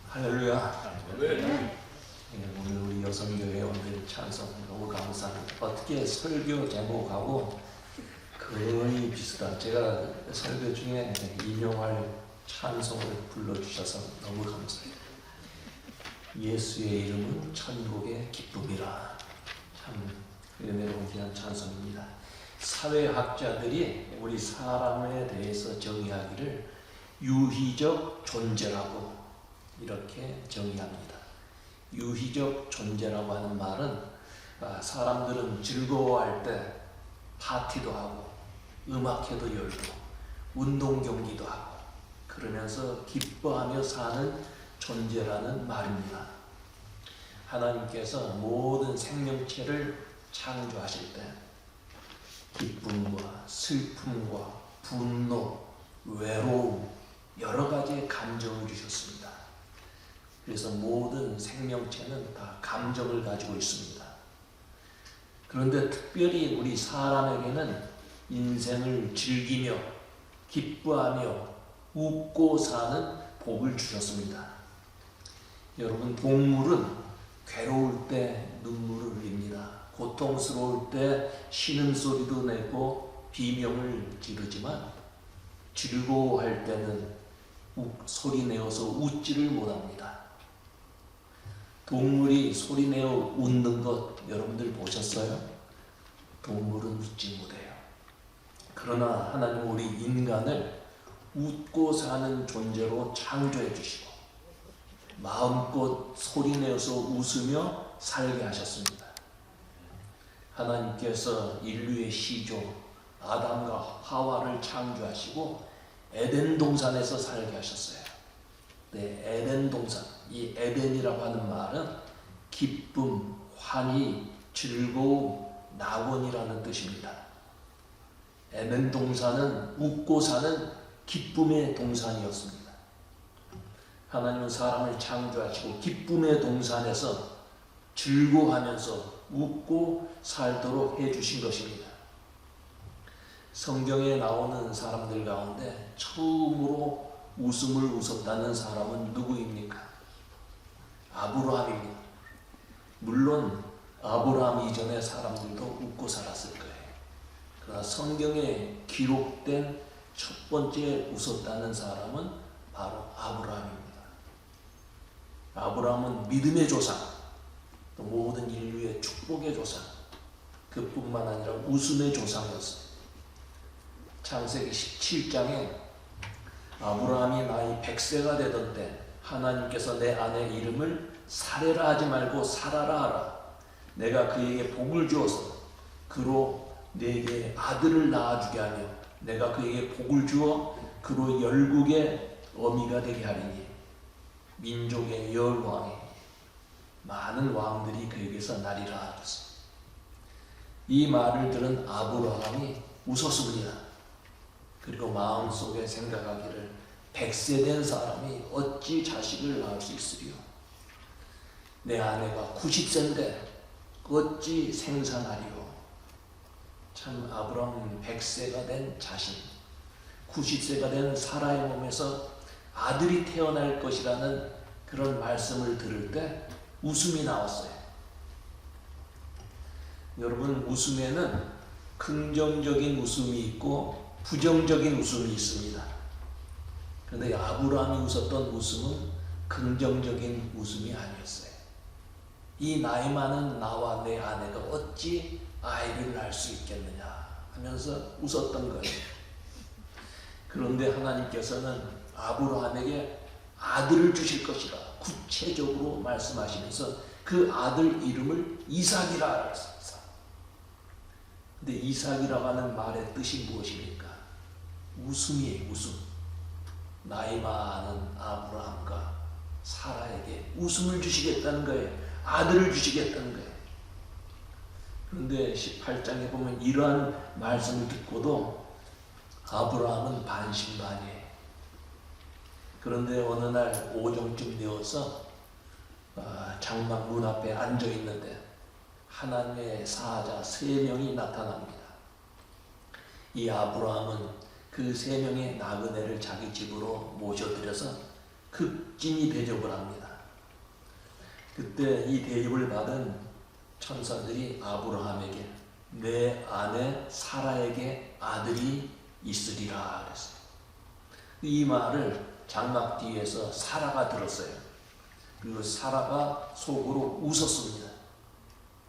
할렐루야. 오늘 우리 여성교회 오늘 찬송 너무 감사합니다. 어떻게 설교 제목하고 거의 비슷한, 제가 설교 중에 인용할 찬송을 불러주셔서 너무 감사해요. 예수의 이름은 천국의 기쁨이라. 참 은혜로운 귀한 찬송입니다. 사회학자들이 우리 사람에 대해서 정의하기를 유희적 존재라고 이렇게 정의합니다. 유희적 존재라고 하는 말은 사람들은 즐거워할 때 파티도 하고 음악회도 열고 운동 경기도 하고 그러면서 기뻐하며 사는 존재라는 말입니다. 하나님께서 모든 생명체를 창조하실 때 기쁨과 슬픔과 분노, 외로움, 여러 가지의 감정을 주셨습니다. 그래서 모든 생명체는 다 감정을 가지고 있습니다. 그런데 특별히 우리 사람에게는 인생을 즐기며 기뻐하며 웃고 사는 복을 주셨습니다. 여러분, 동물은 괴로울 때 눈물을 흘립니다. 고통스러울 때 신음소리도 내고 비명을 지르지만 즐거워할 때는 소리내어서 웃지를 못합니다. 동물이 소리내어 웃는 것 여러분들 보셨어요? 동물은 웃지 못해요. 그러나 하나님 우리 인간을 웃고 사는 존재로 창조해 주시고 마음껏 소리내어서 웃으며 살게 하셨습니다. 하나님께서 인류의 시조 아담과 하와를 창조하시고 에덴 동산에서 살게 하셨어요. 네, 에덴 동산. 이 에덴이라고 하는 말은 기쁨, 환희, 즐거움, 낙원이라는 뜻입니다. 에덴 동산은 웃고 사는 기쁨의 동산이었습니다. 하나님은 사람을 창조하시고 기쁨의 동산에서 즐거워하면서 웃고 살도록 해주신 것입니다. 성경에 나오는 사람들 가운데 처음으로 웃음을 웃었다는 사람은 누구입니까? 아브라함입니다. 물론 아브라함 이전의 사람들도 웃고 살았을 거예요. 그러나 성경에 기록된 첫 번째 웃었다는 사람은 바로 아브라함입니다. 아브라함은 믿음의 조상, 또 모든 인류의 축복의 조상, 그뿐만 아니라 웃음의 조상이었어요. 창세기 17장에 아브라함이 나이 100세가 되던 때 하나님께서 내 아내 이름을 사레라 하지 말고 사라라 하라. 내가 그에게 복을 주어서 그로 네게 아들을 낳아주게 하며 내가 그에게 복을 주어 그로 열국의 어미가 되게 하리니 민족의 열왕이 많은 왕들이 그에게서 나리라 하셨어. 이 말을 들은 아브라함이 웃었습니다. 그리고 마음속에 생각하기를 100세 된 사람이 어찌 자식을 낳을 수 있으리요? 내 아내가 90세인데 어찌 생산하리요? 참 아브라함 100세가 된 자신, 90세가 된 사라의 몸에서 아들이 태어날 것이라는 그런 말씀을 들을 때 웃음이 나왔어요. 여러분, 웃음에는 긍정적인 웃음이 있고 부정적인 웃음이 있습니다. 그런데 아브라함이 웃었던 웃음은 긍정적인 웃음이 아니었어요. 이 나이 많은 나와 내 아내가 어찌 아이를 낳을 수 있겠느냐 하면서 웃었던 거예요. 그런데 하나님께서는 아브라함에게 아들을 주실 것이라 구체적으로 말씀하시면서 그 아들 이름을 이삭이라 했습니다. 근데 이삭이라고 하는 말의 뜻이 무엇입니까? 웃음이에요, 웃음. 나이 많은 아브라함과 사라에게 웃음을 주시겠다는 거예요. 아들을 주시겠다는 거예요. 그런데 18장에 보면 이러한 말씀을 듣고도 아브라함은 반신반의해요. 그런데 어느 날 오정쯤 되어서 장막 문 앞에 앉아 있는데 하나님의 사자 3명이 나타납니다. 이 아브라함은 그 3명의 나그네를 자기 집으로 모셔들여서 극진히 대접을 합니다. 그때 이 대접을 받은 천사들이 아브라함에게 내 아내 사라에게 아들이 있으리라 그랬어요. 이 말을 장막 뒤에서 사라가 들었어요. 그리고 사라가 속으로 웃었습니다.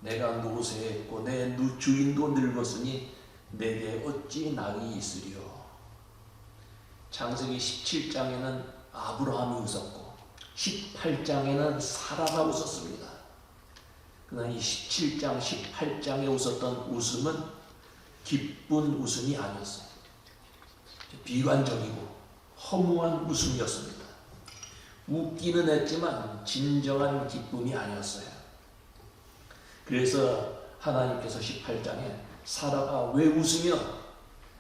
내가 노쇠했고 내 주인도 늙었으니 내게 어찌 낙이 있으리요. 창세기 17장에는 아브라함이 웃었고 18장에는 사라가 웃었습니다. 그러나 이 17장, 18장에 웃었던 웃음은 기쁜 웃음이 아니었어요. 비관적이고 허무한 웃음이었습니다. 웃기는 했지만 진정한 기쁨이 아니었어요. 그래서 하나님께서 18장에 사라가 왜 웃으며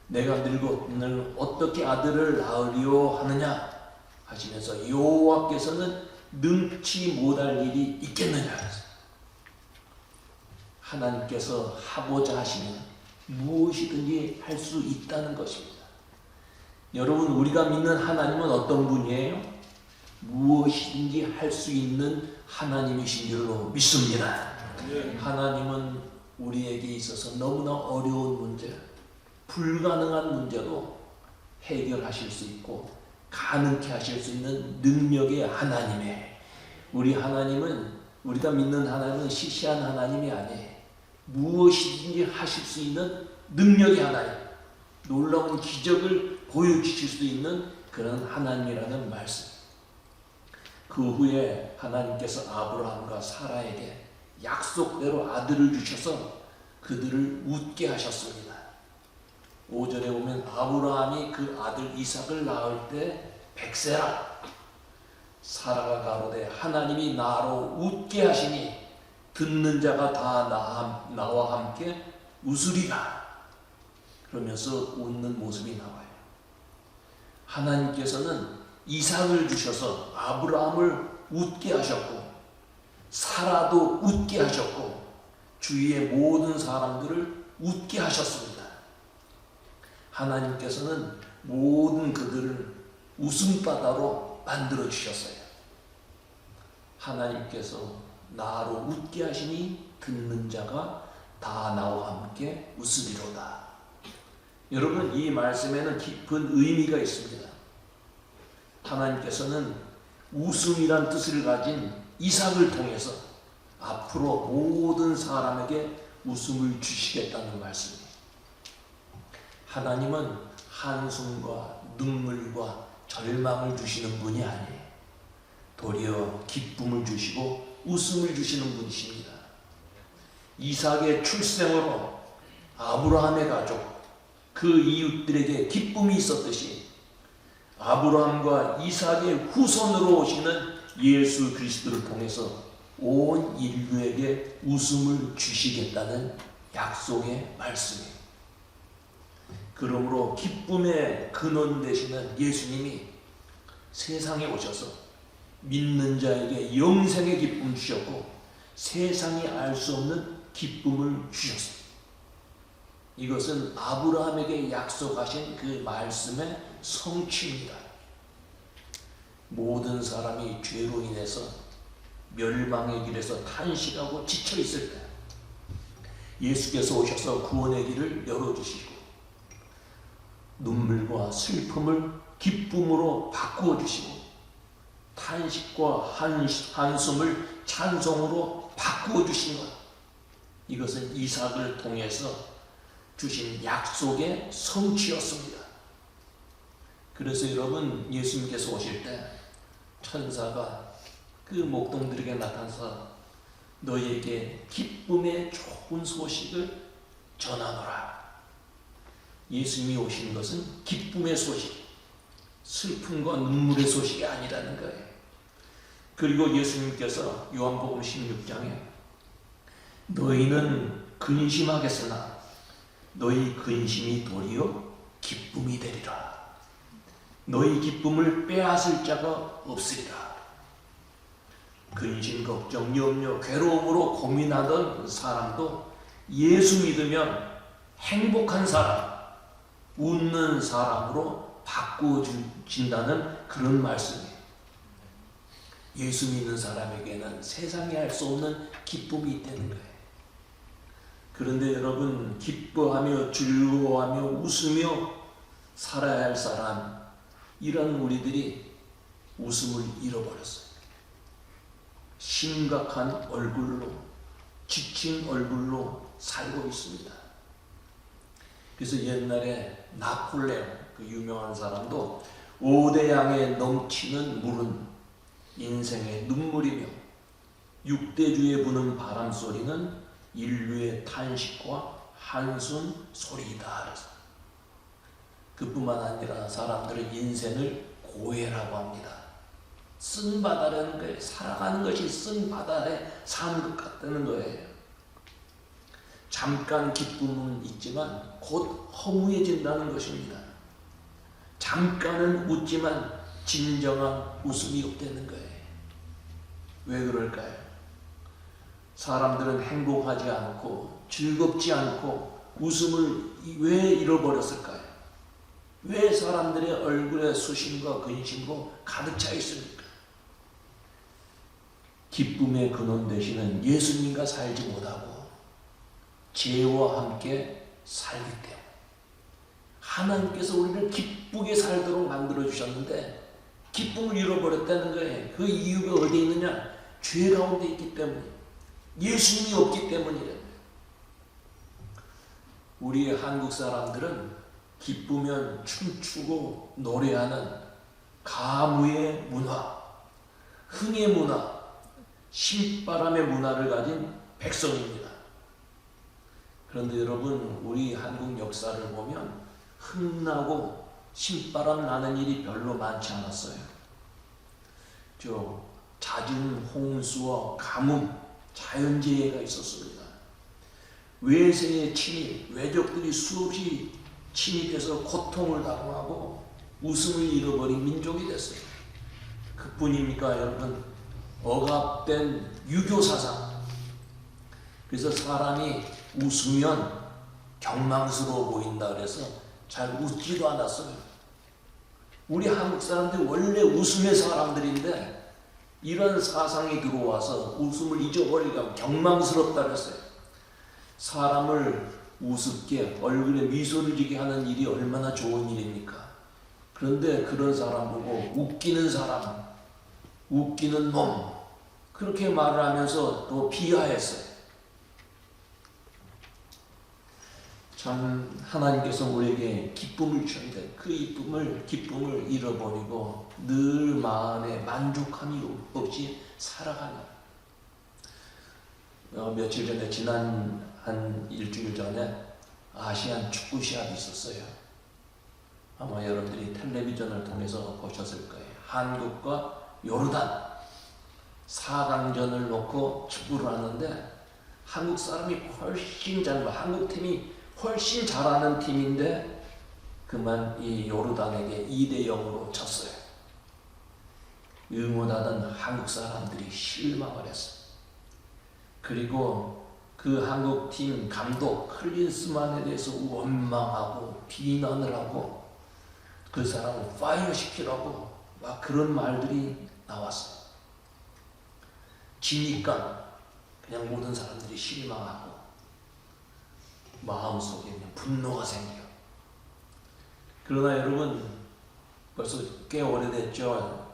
내가 늙었느냐 어떻게 아들을 낳으리요 하느냐 하시면서 여호와께서는 능치 못할 일이 있겠느냐 했어요. 하나님께서 하고자 하시면 무엇이든지 할 수 있다는 것입니다. 여러분, 우리가 믿는 하나님은 어떤 분이에요? 무엇이든지 할 수 있는 하나님이신 줄로 믿습니다. 하나님은 우리에게 있어서 너무나 어려운 문제, 불가능한 문제도 해결하실 수 있고 가능케 하실 수 있는 능력의 하나님에, 우리 하나님은, 우리가 믿는 하나님은 시시한 하나님이 아니에요. 무엇이든지 하실 수 있는 능력의 하나님, 놀라운 기적을 보여주실 수 있는 그런 하나님이라는 말씀. 그 후에 하나님께서 아브라함과 사라에게 약속대로 아들을 주셔서 그들을 웃게 하셨습니다. 5절에 보면 아브라함이 그 아들 이삭을 낳을 때 100세라. 사라가 가로되 하나님이 나로 웃게 하시니 듣는 자가 다 나와 함께 웃으리라. 그러면서 웃는 모습이 나와요. 하나님께서는 이삭을 주셔서 아브라함을 웃게 하셨고 사라도 웃게 하셨고 주위의 모든 사람들을 웃게 하셨습니다. 하나님께서는 모든 그들을 웃음바다로 만들어 주셨어요. 하나님께서 나로 웃게 하시니 듣는 자가 다 나와 함께 웃으리로다. 여러분, 이 말씀에는 깊은 의미가 있습니다. 하나님께서는 웃음이란 뜻을 가진 이삭을 통해서 앞으로 모든 사람에게 웃음을 주시겠다는 말씀이에요. 하나님은 한숨과 눈물과 절망을 주시는 분이 아니에요. 도리어 기쁨을 주시고 웃음을 주시는 분이십니다. 이삭의 출생으로 아브라함의 가족, 그 이웃들에게 기쁨이 있었듯이 아브라함과 이삭의 후손으로 오시는 예수 그리스도를 통해서 온 인류에게 웃음을 주시겠다는 약속의 말씀이에요. 그러므로 기쁨의 근원 되시는 예수님이 세상에 오셔서 믿는 자에게 영생의 기쁨을 주셨고 세상이 알 수 없는 기쁨을 주셨습니다. 이것은 아브라함에게 약속하신 그 말씀의 성취입니다. 모든 사람이 죄로 인해서 멸망의 길에서 탄식하고 지쳐 있을 때 예수께서 오셔서 구원의 길을 열어주시고 눈물과 슬픔을 기쁨으로 바꾸어 주시고 탄식과 한숨을 찬송으로 바꾸어 주신 것, 이것은 이삭을 통해서 주신 약속의 성취였습니다. 그래서 여러분, 예수님께서 오실 때 천사가 그 목동들에게 나타나서 너희에게 기쁨의 좋은 소식을 전하노라. 예수님이 오신 것은 기쁨의 소식, 슬픔과 눈물의 소식이 아니라는 거예요. 그리고 예수님께서 요한복음 16장에 너희는 근심하겠으나 너희 근심이 도리어 기쁨이 되리라. 너희 기쁨을 빼앗을 자가 없으리라. 근심, 걱정, 염려, 괴로움으로 고민하던 사람도 예수 믿으면 행복한 사람, 웃는 사람으로 바꾸어진다는 그런 말씀이에요. 예수 믿는 사람에게는 세상에 할 수 없는 기쁨이 있다는 거예요. 그런데 여러분, 기뻐하며 즐거워하며 웃으며 살아야 할 사람, 이런 우리들이 웃음을 잃어버렸어요. 심각한 얼굴로, 지친 얼굴로 살고 있습니다. 그래서 옛날에 나폴레옹, 그 유명한 사람도 5대 양에 넘치는 물은 인생의 눈물이며 6대주에 부는 바람 소리는 인류의 탄식과 한숨 소리이다. 그래서 그뿐만 아니라 사람들은 인생을 고해라고 합니다. 쓴 바다라는 거예요. 살아가는 것이 쓴 바다에 사는 것 같다는 거예요. 잠깐 기쁨은 있지만 곧 허무해진다는 것입니다. 잠깐은 웃지만 진정한 웃음이 없다는 거예요. 왜 그럴까요? 사람들은 행복하지 않고 즐겁지 않고 웃음을 왜 잃어버렸을까요? 왜 사람들의 얼굴에 수심과 근심으로 가득 차 있습니까? 기쁨의 근원 되시는 예수님과 살지 못하고 죄와 함께 살기 때문에 하나님께서 우리를 기쁘게 살도록 만들어 주셨는데 기쁨을 잃어버렸다는 거예요. 그 이유가 어디에 있느냐? 죄 가운데 있기 때문에, 예수님이 없기 때문이래요. 우리 한국 사람들은 기쁘면 춤추고 노래하는 가무의 문화, 흥의 문화, 신바람의 문화를 가진 백성입니다. 그런데 여러분, 우리 한국 역사를 보면 흥나고 신바람 나는 일이 별로 많지 않았어요. 잦은 홍수와 가뭄, 자연재해가 있었습니다. 외세의 침입, 외적들이 수없이 침입해서 고통을 당하고 웃음을 잃어버린 민족이 됐어요. 그뿐입니까 여러분? 억압된 유교 사상. 그래서 사람이 웃으면 경망스러워 보인다 그래서 잘 웃지도 않았어요. 우리 한국 사람들이 원래 웃음의 사람들인데 이런 사상이 들어와서 웃음을 잊어버리고 경망스럽다 그랬어요. 사람을 우습게 얼굴에 미소를 지게 하는 일이 얼마나 좋은 일입니까? 그런데 그런 사람 보고 웃기는 사람, 웃기는 놈, 그렇게 말을 하면서 또 비하했어요. 참 하나님께서 우리에게 기쁨을 주셨는데 그 기쁨을 잃어버리고 늘 마음에 만족함이 없이 살아가는. 며칠 전에 지난 한 일주일 전에 아시안 축구 시합이 있었어요. 아마 여러분들이 텔레비전을 통해서 보셨을 거예요. 한국과 요르단 4강전을 놓고 축구를 하는데 한국 사람이 훨씬 한국 팀이 훨씬 잘하는 팀인데 그만 이 요르단에게 2대 0으로 졌어요. 응원하던 한국 사람들이 실망을 했어요. 그리고 그 한국팀 감독 클린스만에 대해서 원망하고 비난을 하고 그 사람을 파이어 시키라고 막 그런 말들이 나왔어요. 지니까 그냥 모든 사람들이 실망하고 마음속에 그냥 분노가 생겨요. 그러나 여러분 벌써 꽤 오래됐죠.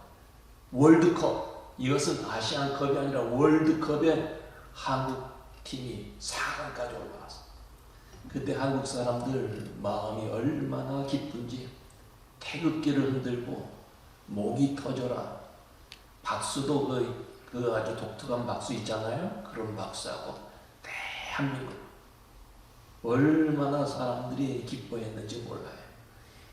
월드컵, 이것은 아시안컵이 아니라 월드컵에 한국팀이 4강까지 올라갔어요. 그때 한국 사람들 마음이 얼마나 기쁜지 태극기를 흔들고 목이 터져라 박수도 그 아주 독특한 박수 있잖아요. 그런 박수하고 대한민국 얼마나 사람들이 기뻐했는지 몰라요.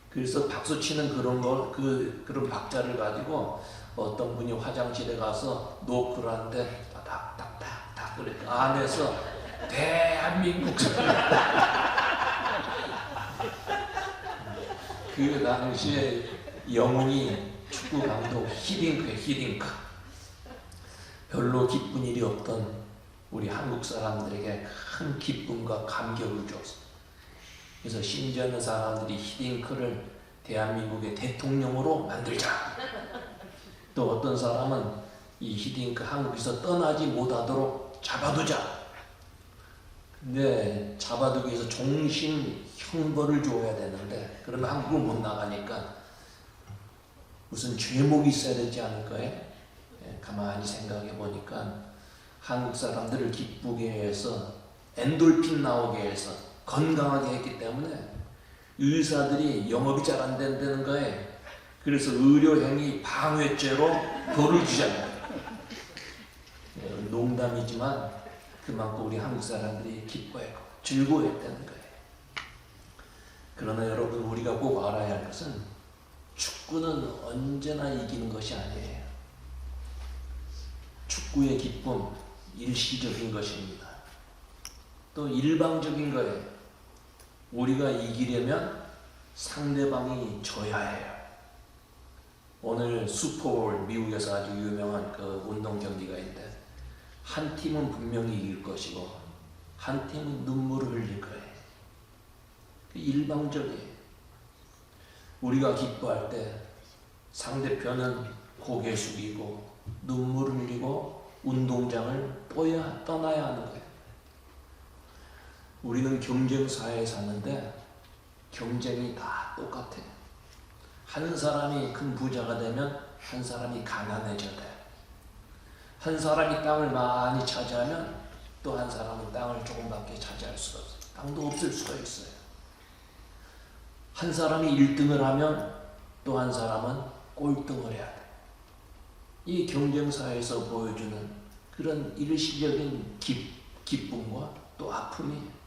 그래서 박수 치는 그런 박자를 가지고 어떤 분이 화장실에 가서 노크를 하는데 딱딱딱딱 그렇게 안에서 대한민국 그 당시에 영훈이 축구 감독 히딩크 별로 기쁜 일이 없던 우리 한국 사람들에게 큰 기쁨과 감격을 줬어요. 그래서 심지어는 사람들이 히딩크를 대한민국의 대통령으로 만들자. 또 어떤 사람은 이 히딩크 한국에서 떠나지 못하도록 잡아두자. 근데 잡아두기 위해서 종신 형벌을 줘야 되는데 그러면 한국을 못 나가니까 무슨 죄목이 있어야 되지 않을까요? 가만히 생각해 보니까 한국 사람들을 기쁘게 해서 엔돌핀 나오게 해서 건강하게 했기 때문에 의사들이 영업이 잘 안 된다는 거예요. 그래서 의료행위 방해죄로 벌을 주잖아요. 농담이지만 그만큼 우리 한국 사람들이 기뻐했고 즐거워했다는 거예요. 그러나 여러분, 우리가 꼭 알아야 할 것은 축구는 언제나 이기는 것이 아니에요. 축구의 기쁨, 일시적인 것입니다. 또 일방적인 거예요. 우리가 이기려면 상대방이 져야 해요. 오늘 슈퍼볼, 미국에서 아주 유명한 그 운동 경기가 있는데 한 팀은 분명히 이길 것이고 한 팀은 눈물을 흘릴 거예요. 일방적이에요. 우리가 기뻐할 때 상대편은 고개 숙이고 눈물을 흘리고 운동장을 떠나야 하는 거예요. 우리는 경쟁사회에 사는데 경쟁이 다 똑같아요. 한 사람이 큰 부자가 되면 한 사람이 가난해져야 돼요. 한 사람이 땅을 많이 차지하면 또 한 사람은 땅을 조금밖에 차지할 수가 없어요. 땅도 없을 수가 있어요. 한 사람이 1등을 하면 또 한 사람은 꼴등을 해야 돼요. 이 경쟁사에서 보여주는 그런 일시적인 기쁨과 또 아픔이에요.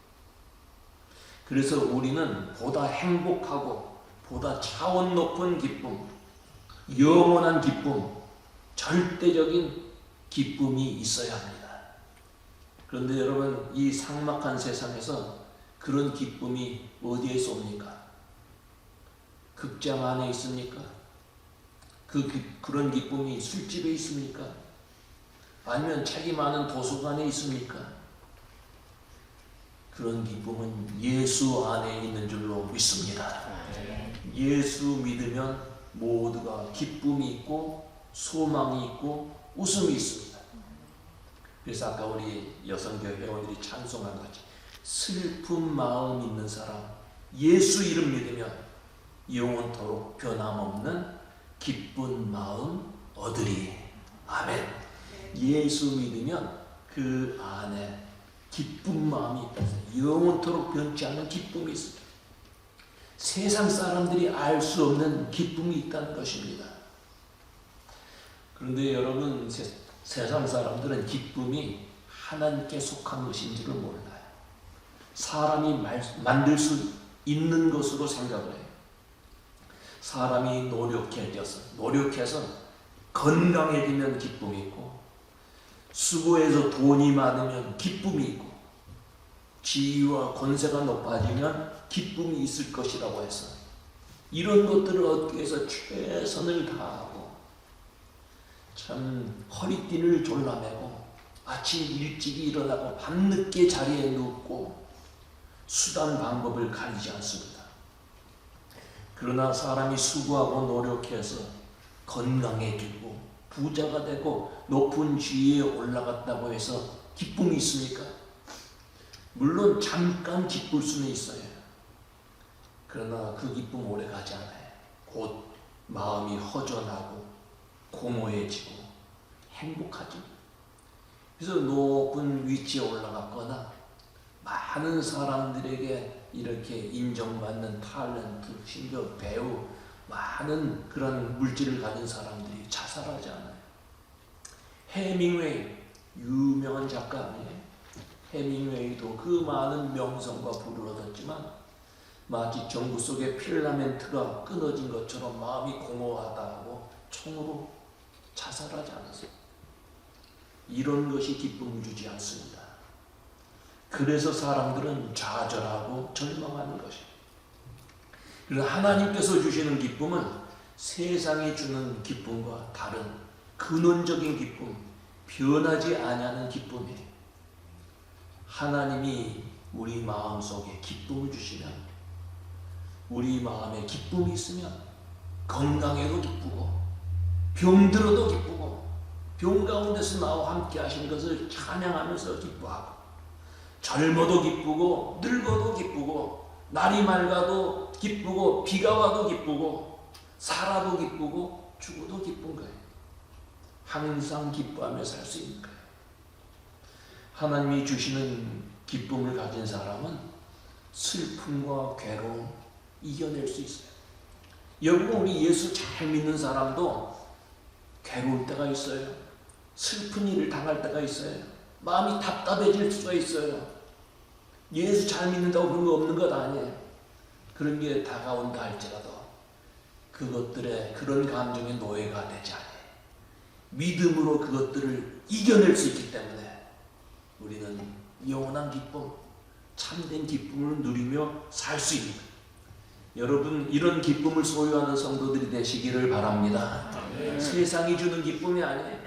그래서 우리는 보다 행복하고 보다 차원 높은 기쁨, 영원한 기쁨, 절대적인 기쁨이 있어야 합니다. 그런데 여러분, 이 삭막한 세상에서 그런 기쁨이 어디에서 옵니까? 극장 안에 있습니까? 그런 기쁨이 술집에 있습니까? 아니면 책이 많은 도서관에 있습니까? 그런 기쁨은 예수 안에 있는 줄로 믿습니다. 예수 믿으면 모두가 기쁨이 있고 소망이 있고 웃음이 있습니다. 그래서 아까 우리 여성교회 회원들이 찬송한 같이 슬픈 마음 있는 사람, 예수 이름 믿으면 영원토록 변함없는 기쁜 마음 얻으리. 아멘. 예수 믿으면 그 안에 기쁜 마음이 있다. 영원토록 변치 않는 기쁨이 있습니다. 세상 사람들이 알 수 없는 기쁨이 있다는 것입니다. 그런데 여러분, 세상 사람들은 기쁨이 하나님께 속한 것인지를 몰라요. 사람이 만들 수 있는 것으로 생각을 해요. 사람이 노력해서 건강해지면 기쁨이 있고, 수고해서 돈이 많으면 기쁨이 있고, 지위와 권세가 높아지면 기쁨이 있을 것이라고 해서 이런 것들을 얻기 위해서 최선을 다하고 참 허리띠를 졸라매고 아침 일찍이 일어나고 밤늦게 자리에 눕고 수단 방법을 가리지 않습니다. 그러나 사람이 수고하고 노력해서 건강해지고 부자가 되고 높은 지위에 올라갔다고 해서 기쁨이 있습니까? 물론 잠깐 기쁠 수는 있어요. 그러나 그 기쁨 오래 가지 않아요. 곧 마음이 허전하고 공허해지고 행복하죠. 그래서 높은 위치에 올라갔거나 많은 사람들에게 이렇게 인정받는 탤런트, 심지어 배우, 많은 그런 물질을 가진 사람들이 자살하지 않아요. 해밍웨이, 유명한 작가 아니에요? 해밍웨이도 그 많은 명성과 부를 얻었지만 마치 전구 속에 필라멘트가 끊어진 것처럼 마음이 공허하다고 총으로 자살하지 않았어요. 이런 것이 기쁨을 주지 않습니다. 그래서 사람들은 좌절하고 절망하는 것입니다. 그래서 하나님께서 주시는 기쁨은 세상이 주는 기쁨과 다른 근원적인 기쁨, 변하지 아니하는 기쁨이에요. 하나님이 우리 마음속에 기쁨을 주시면, 우리 마음에 기쁨이 있으면 건강해도 기쁘고 병들어도 기쁘고 병 가운데서 나와 함께 하신 것을 찬양하면서 기뻐하고, 젊어도 기쁘고 늙어도 기쁘고 날이 맑아도 기쁘고 비가 와도 기쁘고 살아도 기쁘고 죽어도 기쁜 거예요. 항상 기뻐하며 살 수 있는 거예요. 하나님이 주시는 기쁨을 가진 사람은 슬픔과 괴로움 이겨낼 수 있어요. 여러분, 우리 예수 잘 믿는 사람도 괴로울 때가 있어요. 슬픈 일을 당할 때가 있어요. 마음이 답답해질 수가 있어요. 예수 잘 믿는다고 그런 거 없는 것 아니에요. 그런 게 다가온다 할지라도 그것들의 그런 감정의 노예가 되지 않아요. 믿음으로 그것들을 이겨낼 수 있기 때문에 우리는 영원한 기쁨, 참된 기쁨을 누리며 살 수 있는 거예요. 여러분, 이런 기쁨을 소유하는 성도들이 되시기를 바랍니다. 세상이 주는 기쁨이 아니에요.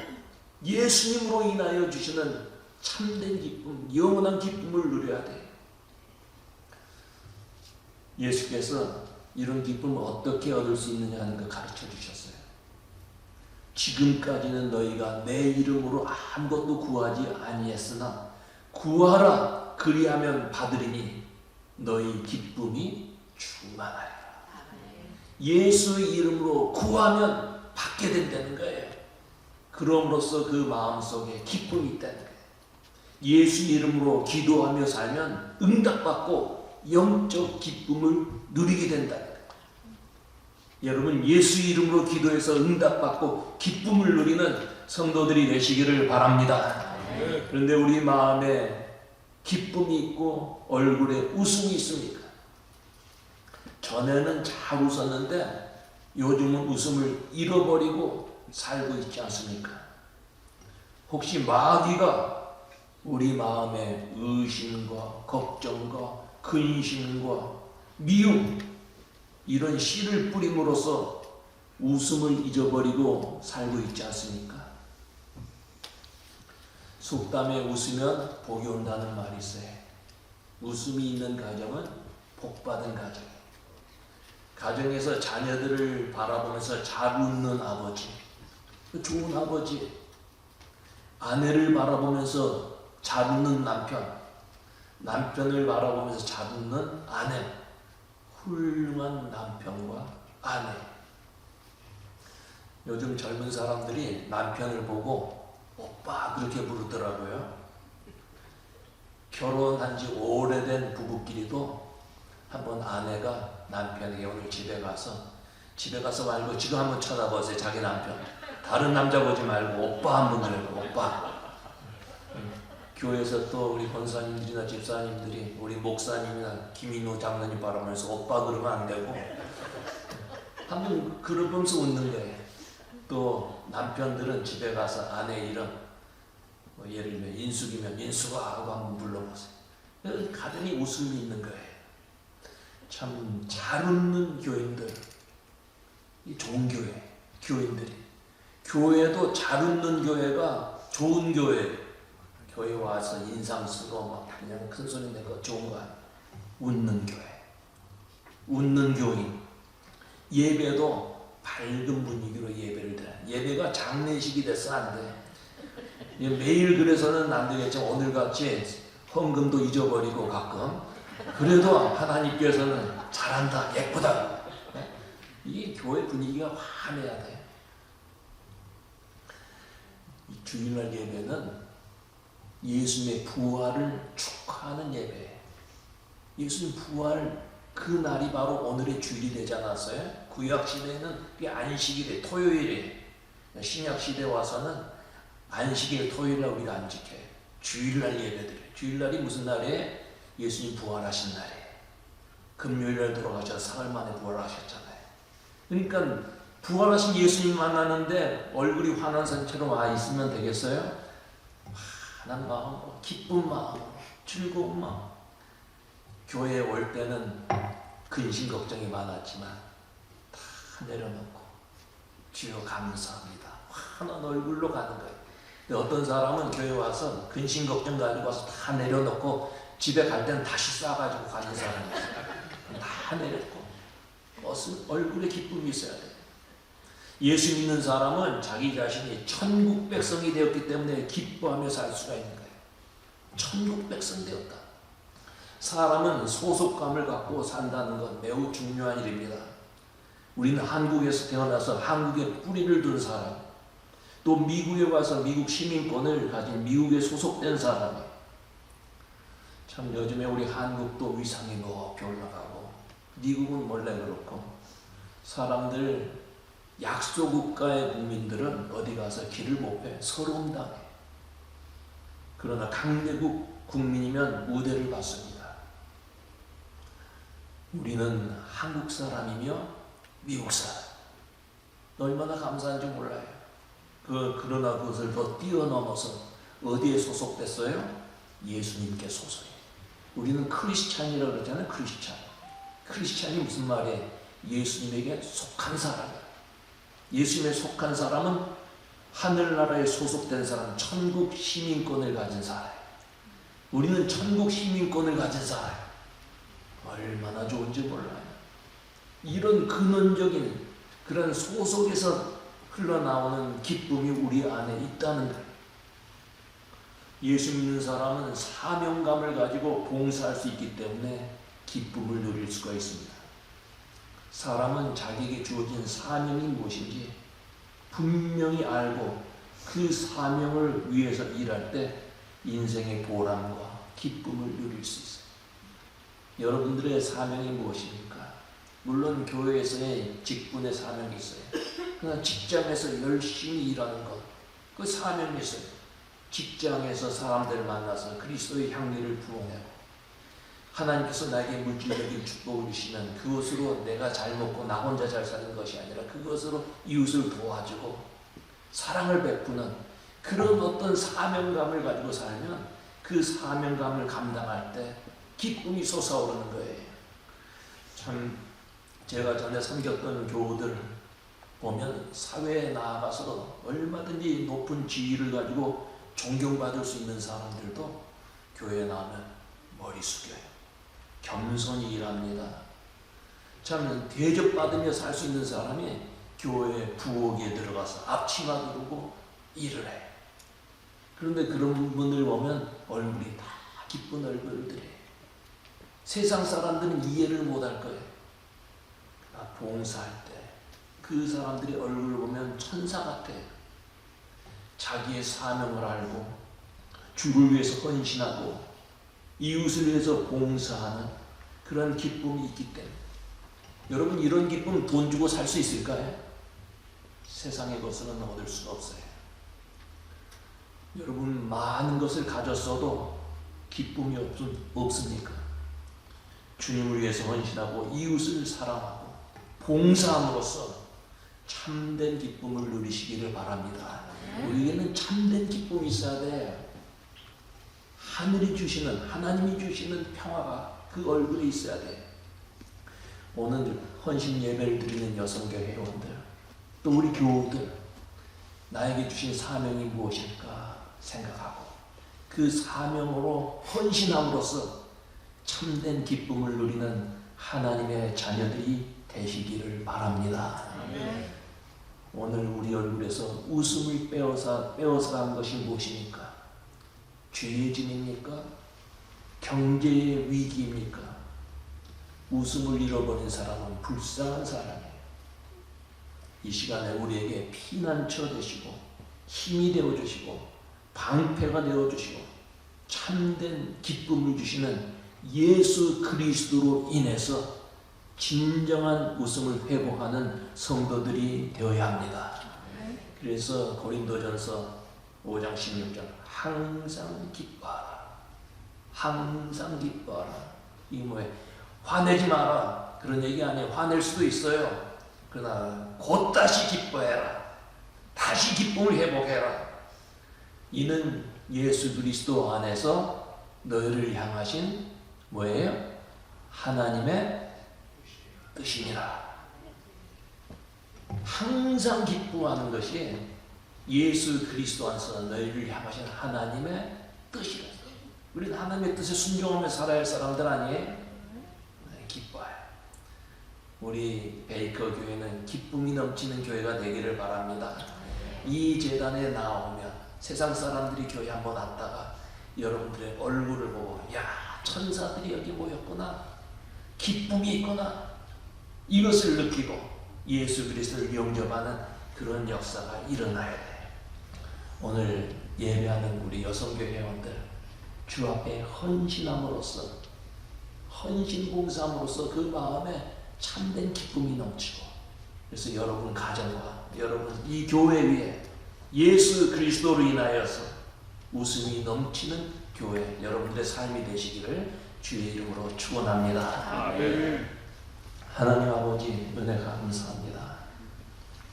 예수님으로 인하여 주시는 참된 기쁨, 영원한 기쁨을 누려야 돼요. 예수께서 이런 기쁨을 어떻게 얻을 수 있느냐 하는 걸 가르쳐 주셨어요. 지금까지는 너희가 내 이름으로 아무것도 구하지 아니했으나 구하라, 그리하면 받으리니 너희 기쁨이 충만하리라. 예수의 이름으로 구하면 받게 된다는 거예요. 그럼으로써 그 마음속에 기쁨이 있다는 거예요. 예수 이름으로 기도하며 살면 응답받고 영적 기쁨을 누리게 된다는 거예요. 여러분, 예수 이름으로 기도해서 응답받고 기쁨을 누리는 성도들이 되시기를 바랍니다. 그런데 우리 마음에 기쁨이 있고 얼굴에 웃음이 있습니까? 전에는 잘 웃었는데 요즘은 웃음을 잃어버리고 살고 있지 않습니까? 혹시 마귀가 우리 마음에 의심과 걱정과 근심과 미움, 이런 씨를 뿌림으로써 웃음을 잊어버리고 살고 있지 않습니까? 속담에 웃으면 복이 온다는 말이 있어요. 웃음이 있는 가정은 복받은 가정이에요. 가정에서 자녀들을 바라보면서 잘 웃는 아버지, 좋은 아버지, 아내를 바라보면서 잘 웃는 남편, 남편을 바라보면서 잘 웃는 아내, 훌륭한 남편과 아내. 요즘 젊은 사람들이 남편을 보고 오빠 그렇게 부르더라고요. 결혼한 지 오래된 부부끼리도 한번 아내가 남편에게 오늘 집에 가서 말고 지금 한번 쳐다보세요. 자기 남편. 다른 남자 보지 말고 오빠 한번 그래요. 오빠. 교회에서 또 우리 권사님들이나 집사님들이 우리 목사님이나 김인호 장로님 바라보면서 오빠 그러면 안 되고 한번 그러면서 웃는 거예요. 또 남편들은 집에 가서 아내 이름 예를 들면 인숙이면 인숙아 하고 한번 불러보세요. 가든히 웃음이 있는 거예요. 참 잘 웃는 교인들, 좋은 교인들이 교회도 잘 웃는 교회가 좋은 교회예요. 교회 와서 인상 쓰고 막 그냥 큰 소리 내고 좋은 거 아니에요. 웃는 교회, 웃는 교인. 예배도 밝은 분위기로 예배를 드려요. 예배가 장례식이 돼서 안 돼. 매일 그래서는 안 되겠지만 오늘같이 헌금도 잊어버리고 가끔 그래도 하나님께서는 잘한다, 예쁘다. 이게 교회 분위기가 환해야 돼. 이 주일날 예배는 예수님의 부활을 축하하는 예배예요. 예수님 부활 그 날이 바로 오늘의 주일이 되지 않았어요? 구약 시대에는 그게 안식일에 토요일에, 신약 시대에 와서는 안식일 토요일날 우리가 안 지켜요. 주일날 예배드려요. 주일날이 무슨 날이에요? 예수님 부활하신 날이에요. 금요일날 돌아가셔서 사흘 만에 부활하셨잖아요. 그러니까 부활하신 예수님 만나는데 얼굴이 환한 상태로 와 있으면 되겠어요? 환한 마음, 기쁜 마음, 즐거운 마음. 교회에 올 때는 근심 걱정이 많았지만 다 내려놓고 주여 감사합니다. 환한 얼굴로 가는 거예요. 근데 어떤 사람은 교회 와서 근심 걱정 가지고 와서 다 내려놓고 집에 갈 때는 다시 싸가지고 가는 사람이 있어요. 다 내려놓고 얼굴에 기쁨이 있어야 돼요. 예수 믿는 사람은 자기 자신이 천국 백성이 되었기 때문에 기뻐하며 살 수가 있는 거예요. 천국 백성 되었다. 사람은 소속감을 갖고 산다는 건 매우 중요한 일입니다. 우리는 한국에서 태어나서 한국에 뿌리를 둔 사람, 또 미국에 가서 미국 시민권을 가진 미국에 소속된 사람이, 참 요즘에 우리 한국도 위상이 높이 올라가고 미국은 원래 그렇고, 사람들 약소국가의 국민들은 어디 가서 길을 못 빼 서러움 당해. 그러나 강대국 국민이면 우대를 받습니다. 우리는 한국 사람이며 미국 사람, 얼마나 감사한지 몰라요. 그러나 그것을 더 뛰어넘어서 어디에 소속됐어요? 예수님께 소속해요. 우리는 크리스찬이라고 그러잖아요. 크리스찬이 무슨 말이에요? 예수님에게 속한 사람이에요. 예수님에 속한 사람은 하늘나라에 소속된 사람, 천국 시민권을 가진 사람. 우리는 천국 시민권을 가진 사람. 얼마나 좋은지 몰라요. 이런 근원적인 그런 소속에서 흘러나오는 기쁨이 우리 안에 있다는 거예요. 예수 믿는 사람은 사명감을 가지고 봉사할 수 있기 때문에 기쁨을 누릴 수가 있습니다. 사람은 자기에게 주어진 사명이 무엇인지 분명히 알고 그 사명을 위해서 일할 때 인생의 보람과 기쁨을 누릴 수 있어요. 여러분들의 사명이 무엇입니까? 물론 교회에서의 직분의 사명이 있어요. 그러나 직장에서 열심히 일하는 것, 그 사명이 있어요. 직장에서 사람들을 만나서 그리스도의 향기를 부어내고, 하나님께서 나에게 물질적인 축복을 주시면 그것으로 내가 잘 먹고 나 혼자 잘 사는 것이 아니라 그것으로 이웃을 도와주고 사랑을 베푸는 그런 어떤 사명감을 가지고 살면 그 사명감을 감당할 때 기쁨이 솟아오르는 거예요. 참 제가 전에 섬겼던 교우들 보면 사회에 나아가서 얼마든지 높은 지위를 가지고 존경받을 수 있는 사람들도 교회에 나오면 머리 숙여요. 겸손히 일합니다. 참 대접받으며 살 수 있는 사람이 교회 부엌에 들어가서 앞치마 두르고 일을 해요. 그런데 그런 분들 보면 얼굴이 다 기쁜 얼굴들이에요. 세상 사람들은 이해를 못할 거예요. 봉사할 때 그 사람들의 얼굴을 보면 천사 같아요. 자기의 사명을 알고 주를 위해서 헌신하고 이웃을 위해서 봉사하는 그런 기쁨이 있기 때문에, 여러분 이런 기쁨 돈 주고 살 수 있을까요? 세상의 것은 얻을 수가 없어요. 여러분 많은 것을 가졌어도 기쁨이 없습니까? 주님을 위해서 헌신하고 이웃을 사랑하고 봉사함으로써 참된 기쁨을 누리시기를 바랍니다. 우리에게는 참된 기쁨이 있어야 돼요. 하늘이 주시는, 하나님이 주시는 평화가 그 얼굴에 있어야 돼요. 오늘 헌신 예배를 드리는 여성교회 회원들, 또 우리 교우들, 나에게 주신 사명이 무엇일까 생각하고 그 사명으로 헌신함으로써 참된 기쁨을 누리는 하나님의 자녀들이 되시기를 바랍니다. 오늘 우리 얼굴에서 웃음을 빼어서 한 것이 무엇입니까? 죄의 짐입니까? 경제의 위기입니까? 웃음을 잃어버린 사람은 불쌍한 사람이에요. 이 시간에 우리에게 피난처 되시고 힘이 되어주시고 방패가 되어주시고 참된 기쁨을 주시는 예수 그리스도로 인해서 진정한 웃음을 회복하는 성도들이 되어야 합니다. 그래서 고린도전서 5장 16절 항상 기뻐하라. 항상 기뻐하라. 이게 뭐예요? 화내지 마라. 그런 얘기 아니에요. 화낼 수도 있어요. 그러나 곧 다시 기뻐해라. 다시 기쁨을 회복해라. 이는 예수 그리스도 안에서 너희를 향하신 뭐예요? 하나님의 뜻이니라. 항상 기뻐하는 것이 예수 그리스도 안에서 너희를 향하신 하나님의 뜻이라. 우리는 하나님의 뜻에 순종하며 살아야 할 사람들 아니에요? 기뻐해요. 우리 베이커 교회는 기쁨이 넘치는 교회가 되기를 바랍니다. 이 재단에 나오면 세상 사람들이 교회 한번 왔다가 여러분들의 얼굴을 보고 야, 천사들이 여기 모였구나, 기쁨이 있구나, 이것을 느끼고 예수 그리스도를 영접하는 그런 역사가 일어나야 돼요. 오늘 예배하는 우리 여성교회 회원들, 주 앞에 헌신함으로써, 헌신봉사함으로써 그 마음에 참된 기쁨이 넘치고, 그래서 여러분 가정과 여러분 이 교회 위에 예수 그리스도로 인하여서 웃음이 넘치는 교회, 여러분들의 삶이 되시기를 주의 이름으로 축원합니다. 하나님 아버지, 은혜 감사합니다.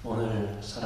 오늘 사랑